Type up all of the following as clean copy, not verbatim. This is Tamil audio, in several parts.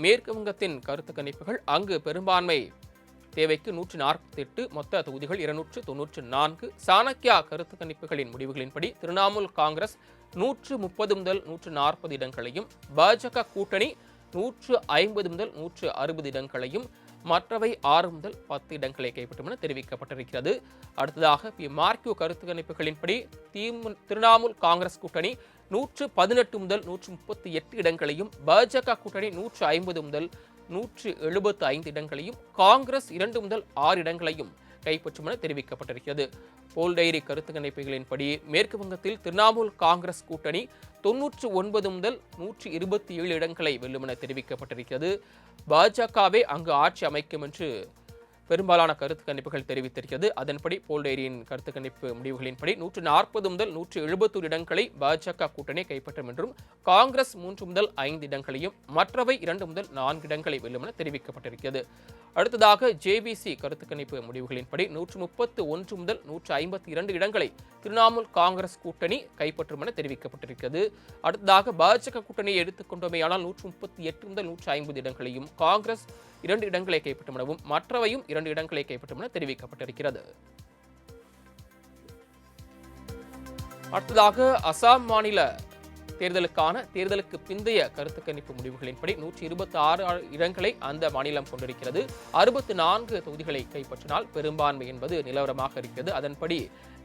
மேற்கு வங்கத்தின் கருத்து கணிப்புகள். அங்கு பெரும்பான்மை தேவைக்கு 148, மொத்த தொகுதிகள் 294. சாணக்கியா கருத்து கணிப்புகளின் முடிவுகளின்படி திரிணாமுல் காங்கிரஸ் 130 முதல் 140 இடங்களையும், பாஜக கூட்டணி 150 முதல் 160 இடங்களையும், மற்றவை 6 முதல் 10 இடங்களை கைப்பற்றும் என தெரிவிக்கப்பட்டிருக்கிறது. அடுத்ததாக மார்க்யூ கருத்து கணிப்புகளின்படி திரிணாமுல் காங்கிரஸ் கூட்டணி 118 முதல் 138 இடங்களையும், பாஜக கூட்டணி 150 முதல் 175 இடங்களையும், காங்கிரஸ் 2 முதல் 6 இடங்களையும் கைப்பற்றும் என தெரிவிக்கப்பட்டிருக்கிறது. போல் டைரி கருத்து கணிப்புகளின்படி மேற்கு வங்கத்தில் திரிணாமுல் காங்கிரஸ் கூட்டணி 99 முதல் 127 இடங்களை வெல்லும் என தெரிவிக்கப்பட்டிருக்கிறது. பாஜகவே அங்கு ஆட்சி அமைக்கும் என்று பெரும்பாலான கருத்து கணிப்புகள் தெரிவித்திருக்கிறது. அதன்படி போல் டைரியின் கருத்து கணிப்பு முடிவுகளின்படி 140 முதல் 171 இடங்களை பாஜக கூட்டணி கைப்பற்றும் என்றும், காங்கிரஸ் 3 முதல் 5 இடங்களையும், மற்றவை 2 முதல் 4 இடங்களை வெல்லும் என தெரிவிக்கப்பட்டிருக்கிறது. அடுத்ததாக ஜேவிசி கருத்து கணிப்பு முடிவுகளின்படி 131 முதல் 152 இடங்களை திரிணாமுல் காங்கிரஸ் கூட்டணி கைப்பற்றும் என தெரிவிக்கப்பட்டிருக்கிறது. அடுத்ததாக பாஜக கூட்டணியை எடுத்துக்கொண்டோமேயானால் 138 முதல் 150 இடங்களையும், காங்கிரஸ் 2 இடங்களை கைப்பற்றும் எனவும், மற்றவையும் 2 இடங்களை கைப்பற்றும் என தெரிவிக்கப்பட்டிருக்கிறது. அடுத்ததாக அசாம் மாநில தேர்தலுக்கு பிந்தைய கருத்து கணிப்பு முடிவுகளின்படி 126 இடங்களை அந்த மாநிலம் கொண்டிருக்கிறது. 64 தொகுதிகளை கைப்பற்றினால் பெரும்பான்மை என்பது நிலவரமாக இருக்கிறது. அதன்படி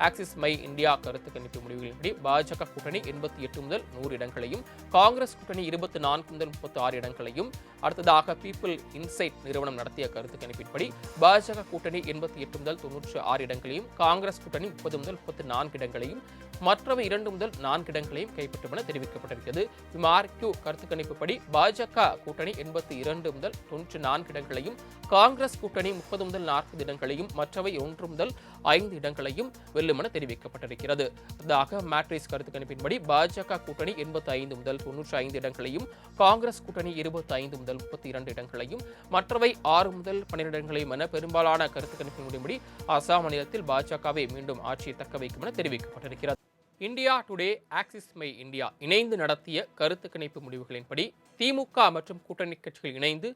ஆக்சிஸ் மை இந்தியா கருத்து கணிப்பு முடிவுகளின்படி பாஜக கூட்டணி 88 முதல் 100 இடங்களையும், காங்கிரஸ் கூட்டணி 24 முதல் 36 இடங்களையும், அடுத்ததாக பீப்புள் இன்சைட் நிறுவனம் நடத்திய கருத்து கணிப்பின்படி பாஜக கூட்டணி 88 முதல் 96 இடங்களையும், காங்கிரஸ் கூட்டணி 30 முதல் 34 இடங்களையும், மற்றவை 2 முதல் 4 இடங்களையும் கைப்பற்றும் என தெரிவிக்கப்பட்டிருக்கிறது. மார்க்யூ கருத்து கணிப்புப்படி பாஜக கூட்டணி 82 முதல் 94 இடங்களையும், காங்கிரஸ் கூட்டணி 30 முதல் 40 இடங்களையும், மற்றவை 1 முதல் 5 இடங்களையும் வெல்லும் என தெரிவிக்கப்பட்டிருக்கிறது. அதாக மேட்ரிஸ் கருத்து கணிப்பின்படி பாஜக கூட்டணி 85 முதல் 95 இடங்களையும், காங்கிரஸ் கூட்டணி 25 முதல் 32 இடங்களையும், மற்றவை 6 முதல் 12 இடங்களையும் என பெரும்பாலான கருத்து கணிப்பின் முடிவுபடி அசாம் மாநிலத்தில் பாஜகவை மீண்டும் ஆட்சியை தக்க வைக்கும் என தெரிவிக்கப்பட்டிருக்கிறது. India today, axis my India இணைந்து நடத்திய கருத்து கணிப்பு முடிவுகளின்படி திமுக மற்றும் கூட்டணி கட்சிகள் இணைந்து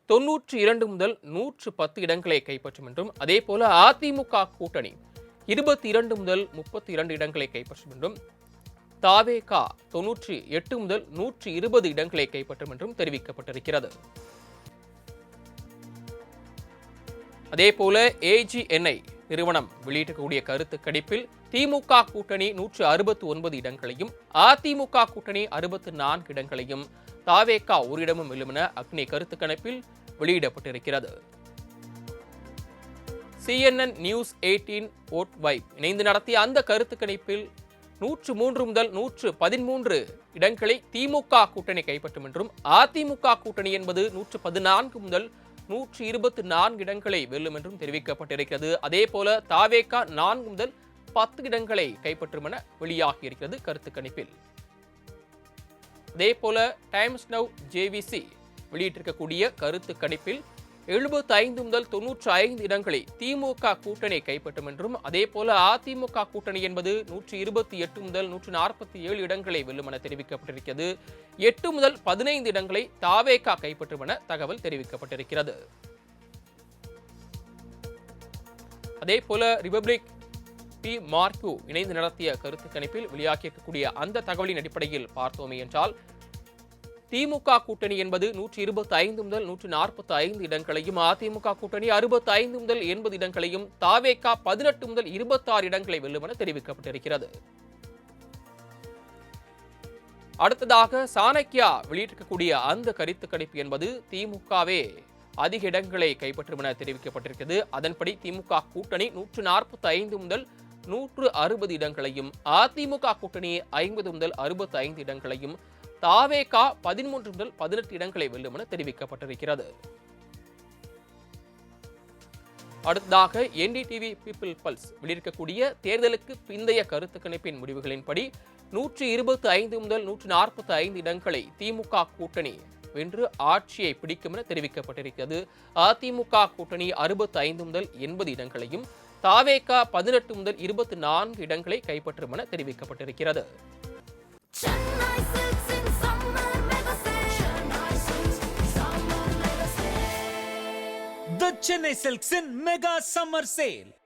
92 முதல் 110 இடங்களை கைப்பற்றும் என்றும், அதேபோல அதிமுக கூட்டணி 22 முதல் 32 இடங்களை கைப்பற்றும் என்றும், தாவேகா 98 முதல் 120 இடங்களை கைப்பற்றும் என்றும் தெரிவிக்கப்பட்டிருக்கிறது. அதேபோல AGNI நிறுவனம் வெளியிடக்கூடிய கருத்து கணிப்பில் திமுக கூட்டணி 169 இடங்களையும், அதிமுக கூட்டணி 64 இடங்களையும், தாவேகா ஒரு இடமும் வெல்லும் என அக்னி கருத்து கணிப்பில் வெளியிடப்பட்டிருக்கிறது. CNN நியூஸ் 18 ஓட் வைப் இணைந்து நடத்திய அந்த கருத்து கணிப்பில் 103 முதல் 113 இடங்களை திமுக கூட்டணி கைப்பற்றும் என்றும், அதிமுக கூட்டணி என்பது 114 முதல் 124 இடங்களை வெல்லும் என்றும் தெரிவிக்கப்பட்டிருக்கிறது. அதே போல தாவேகா 4 முதல் 10 இடங்களை கைப்பற்றும் என வெளியாகியிருக்கிறது கருத்து கணிப்பில். அதே போல டைம்ஸ் நவ் JVC வெளியிட்டிருக்கக்கூடிய கருத்து கணிப்பில் 75 முதல் 95 இடங்களை திமுக கூட்டணி கைப்பற்றும் என்றும், அதே போல அதிமுக கூட்டணி என்பது 128 முதல் 147 இடங்களை வெல்லும் என தெரிவிக்கப்பட்டிருக்கிறது. 8 முதல் 15 இடங்களை தாவேகா கைப்பற்றும் என தகவல் தெரிவிக்கப்பட்டிருக்கிறது. அதே போல ரிபப்ளிக் மார்க்யூ இணைந்து நடத்திய கருத்து கணிப்பில் வெளியாகியிருக்கக்கூடிய அந்த தகவலின் அடிப்படையில் பார்த்தோமே என்றால், திமுக கூட்டணி என்பது 125 முதல் 145 இடங்களையும், அதிமுக கூட்டணி 65 முதல் 80 இடங்களையும், தாவேகா 18 முதல் 26 இடங்களை வெல்லும் என தெரிவிக்கப்பட்டிருக்கிறது. அடுத்ததாக சாணக்கியா வெளியிட்டிருக்கக்கூடிய அந்த கருத்து கணிப்பு என்பது திமுகவே அதிக இடங்களை கைப்பற்றும் என தெரிவிக்கப்பட்டிருக்கிறது. அதன்படி திமுக கூட்டணி 145 முதல் 160 இடங்களையும், அதிமுக கூட்டணி 50 முதல் 65 இடங்களையும், தாவேகா 13 முதல் 18 இடங்களை வெல்லும் என தெரிவிக்கப்பட்டிருக்கிறது. அடுத்ததாக NDTV பீப்பிள் பல்ஸ் வெளியிடக்கூடிய தேர்தலுக்கு பிந்தைய கருத்து கணிப்பின் முடிவுகளின்படி 125 முதல் 145 இடங்களை திமுக கூட்டணி வென்று ஆட்சியை பிடிக்கும் என தெரிவிக்கப்பட்டிருக்கிறது. அதிமுக கூட்டணி 65 முதல் 80 இடங்களையும், தாவேகா 18 முதல் 24 இடங்களை கைப்பற்றும் என தெரிவிக்கப்பட்டிருக்கிறது. The Chennai Silks in Mega Summer Sale.